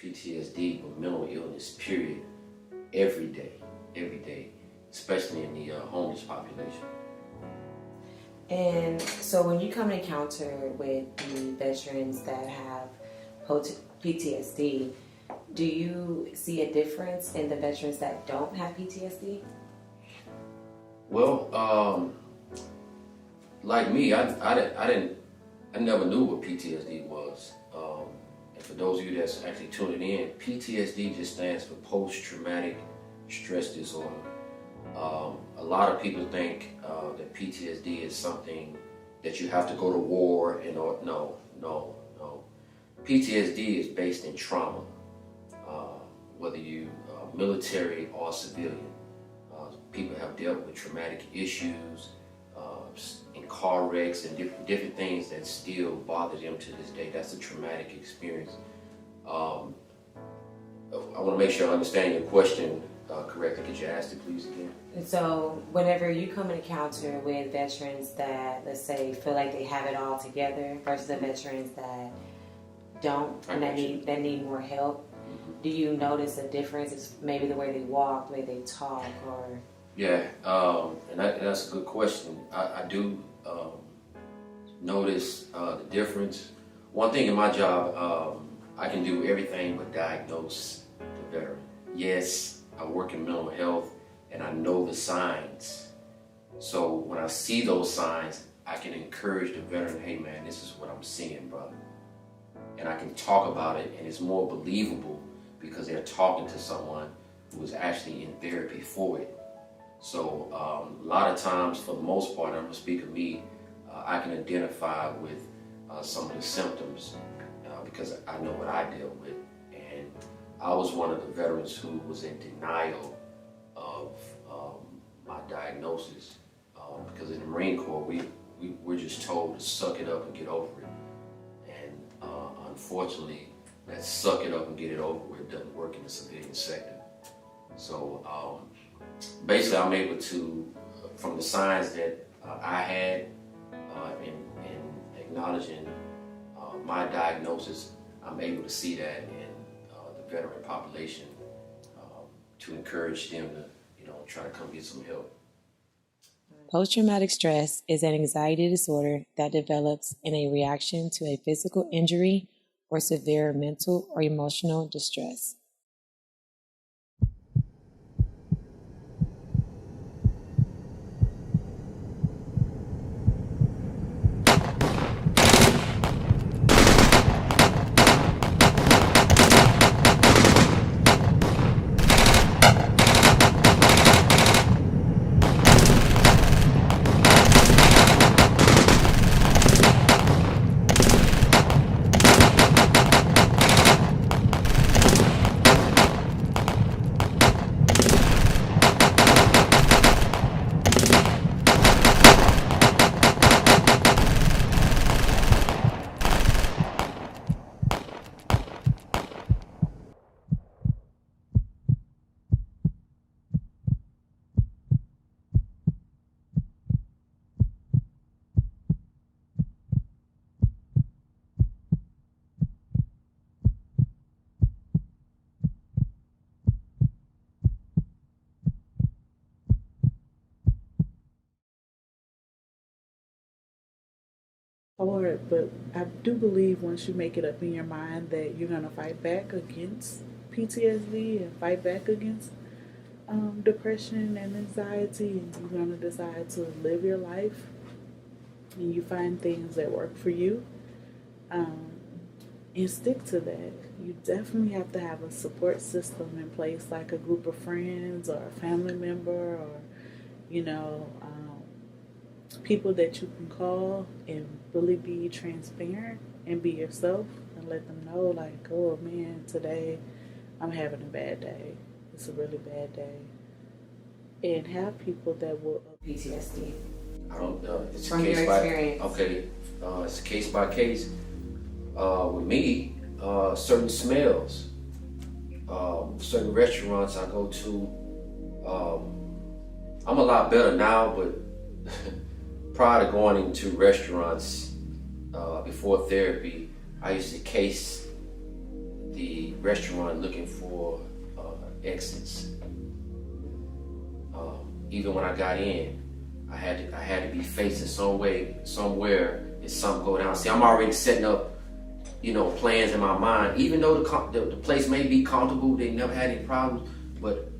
PTSD, but mental illness, period, every day, especially in the homeless population. And so when you come in encounter with the veterans that have PTSD, do you see a difference in the veterans that don't have PTSD? Well, like me, I never knew what PTSD was. And for those of you that's actually tuning in, PTSD just stands for post-traumatic stress disorder. A lot of people think that PTSD is something that you have to go to war and no. PTSD is based in trauma, whether you military or civilian. People have dealt with traumatic issues in car wrecks and different things that still bother them to this day. That's a traumatic experience. I want to make sure I understand your question correctly. Could you ask it please again? And so whenever you come in encounter with veterans that, let's say, feel like they have it all together versus the veterans that don't and that need more help, do you notice a difference? It's maybe the way they walk, the way they talk, or... Yeah, and that's a good question. I do notice the difference. One thing in my job, I can do everything but diagnose the veteran. Yes, I work in mental health and I know the signs. So when I see those signs, I can encourage the veteran, hey man, this is what I'm seeing, brother. And I can talk about it, and it's more believable because they're talking to someone who is actually in therapy for it. So a lot of times, for the most part, I'm going to speak of me, I can identify with some of the symptoms because I know what I deal with. And I was one of the veterans who was in denial of my diagnosis because in the Marine Corps, we're just told to suck it up and get over it. And unfortunately, that suck it up and get it over with doesn't work in the civilian sector. So basically, I'm able to, from the signs that I had in acknowledging my diagnosis, I'm able to see that in the veteran population to encourage them to, try to come get some help. Post-traumatic stress is an anxiety disorder that develops in a reaction to a physical injury or severe mental or emotional distress. Hard, but I do believe once you make it up in your mind that you're going to fight back against PTSD and fight back against depression and anxiety, and you're going to decide to live your life and you find things that work for you and stick to that. You definitely have to have a support system in place, like a group of friends or a family member or, people that you can call and really be transparent and be yourself and let them know, like, oh man, today I'm having a bad day. It's a really bad day. And have people that will... PTSD. I don't know. It's From a case your by experience. okay. It's a case by case. With me, certain smells, certain restaurants I go to. I'm a lot better now, but prior to going into restaurants before therapy, I used to case the restaurant looking for exits. Even when I got in, I had to be facing somewhere if something go down. See, I'm already setting up, plans in my mind. Even though the place may be comfortable, they never had any problems, but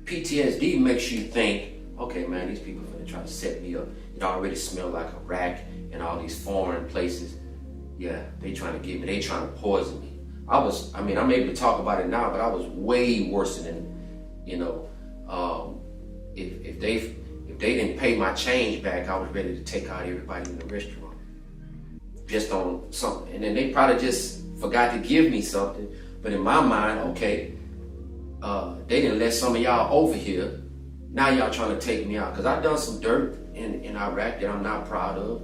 PTSD makes you think, okay, man, these people are gonna try to set me up. It already smelled like Iraq and all these foreign places. Yeah, they trying to get me. They trying to poison me. I'm able to talk about it now, but I was way worse than, if they didn't pay my change back, I was ready to take out everybody in the restaurant. Just on something. And then they probably just forgot to give me something. But in my mind, okay, they didn't let some of y'all over here. Now y'all trying to take me out. Because I've done some dirt in Iraq that I'm not proud of.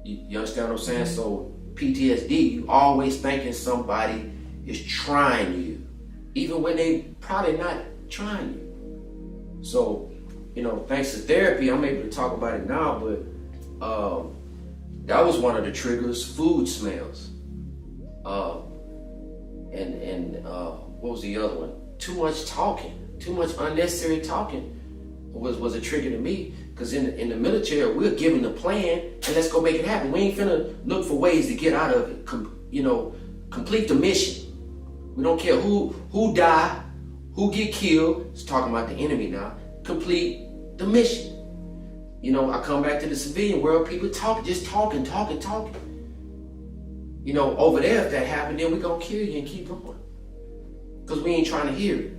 You understand what I'm saying? So PTSD, you always thinking somebody is trying you, even when they probably not trying you. So, thanks to therapy, I'm able to talk about it now, but that was one of the triggers, food smells. And what was the other one? Too much unnecessary talking was a trigger to me. Because in the military, we're given the plan and let's go make it happen. We ain't finna look for ways to get out of it. Complete the mission. We don't care who die, who get killed. It's talking about the enemy now. Complete the mission. I come back to the civilian world, people just talking. Over there, if that happened, then we gonna kill you and keep going. Because we ain't trying to hear it.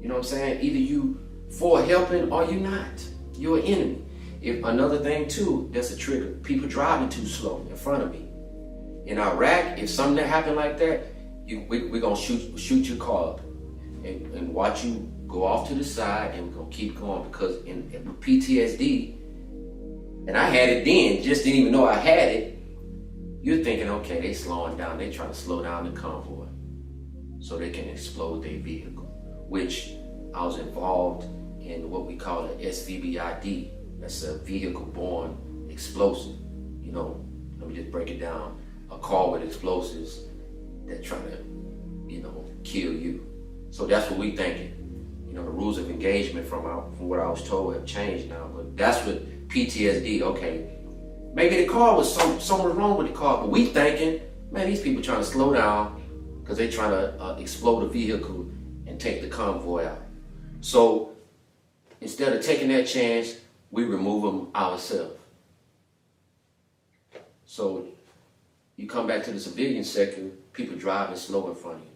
You know what I'm saying? Either you for helping or you not. You're an enemy. If another thing too, that's a trigger. People driving too slow in front of me. In Iraq, if something that happened like that, we're gonna shoot your car up and watch you go off to the side, and we're gonna keep going. Because in PTSD, and I had it then, just didn't even know I had it. You're thinking, okay, they slowing down. They trying to slow down the convoy so they can explode their vehicle, which I was involved in what we call an SVBID. That's a vehicle-borne explosive. Let me just break it down. A car with explosives that trying to, kill you. So that's what we thinking. The rules of engagement from what I was told have changed now, but that's what PTSD, okay. Maybe the car was something wrong with the car, but we thinking, man, these people trying to slow down because they trying to explode a vehicle and take the convoy out. So instead of taking that chance, we remove them ourselves. So you come back to the civilian sector, people driving slow in front of you.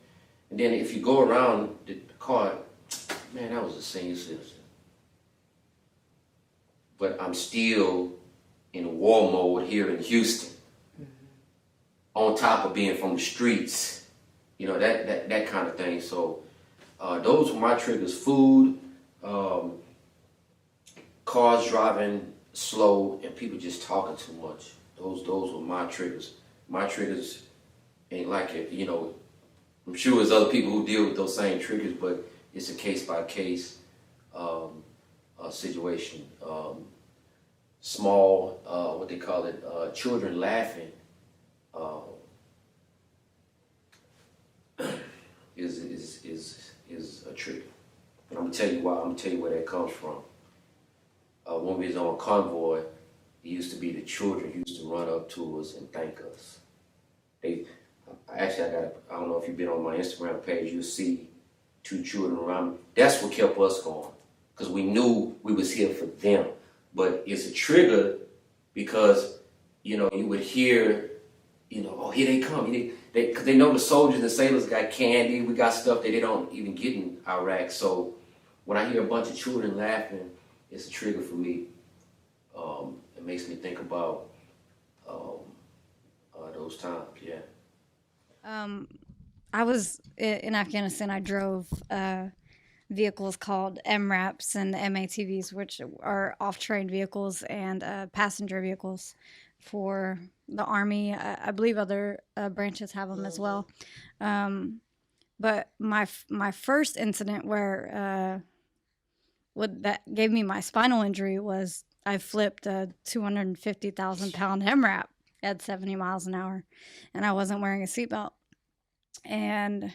And then if you go around the car, man, that was a senior citizen. But I'm still in war mode here in Houston. On top of being from the streets, that kind of thing. So those were my triggers: food, cars driving slow, and people just talking too much. Those were my triggers. My triggers ain't like it, I'm sure there's other people who deal with those same triggers, but it's a case-by-case situation. Small, what they call it, children laughing is a trigger. And I'm gonna tell you why. I'm gonna tell you where that comes from. When we was on convoy, it used to be the children used to run up to us and thank us. I don't know if you've been on my Instagram page, you'll see 2 children around me. That's what kept us going, because we knew we was here for them. But it's a trigger because, you would hear, oh, here they come. Because they know the soldiers and sailors got candy. We got stuff that they don't even get in Iraq. So when I hear a bunch of children laughing, it's a trigger for me. It makes me think about those times, yeah. I was in Afghanistan. I drove vehicles called MRAPs and MATVs, which are off-train vehicles and passenger vehicles for the Army. I believe other branches have them as well. But my first incident where what that gave me my spinal injury was I flipped a 250,000-pound MRAP at 70 miles an hour, and I wasn't wearing a seatbelt. And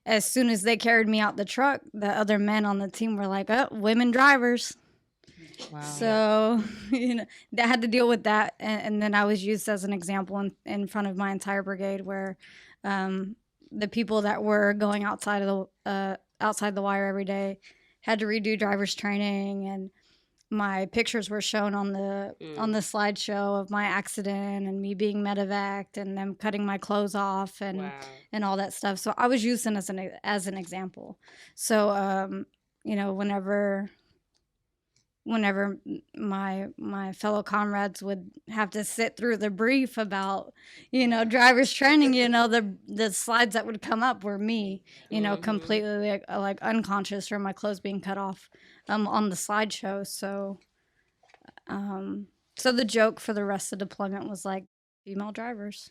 as soon as they carried me out the truck, the other men on the team were like, "Oh, women drivers." Wow. So, they had to deal with that. And then I was used as an example in front of my entire brigade where the people that were going outside the wire every day had to redo driver's training, and my pictures were shown on the slideshow of my accident and me being medevaced and them cutting my clothes off and all that stuff. So I was using as an example. So whenever my fellow comrades would have to sit through the brief about driver's training, the slides that would come up were me, completely like unconscious from my clothes being cut off on the slideshow. So the joke for the rest of the deployment was like female drivers.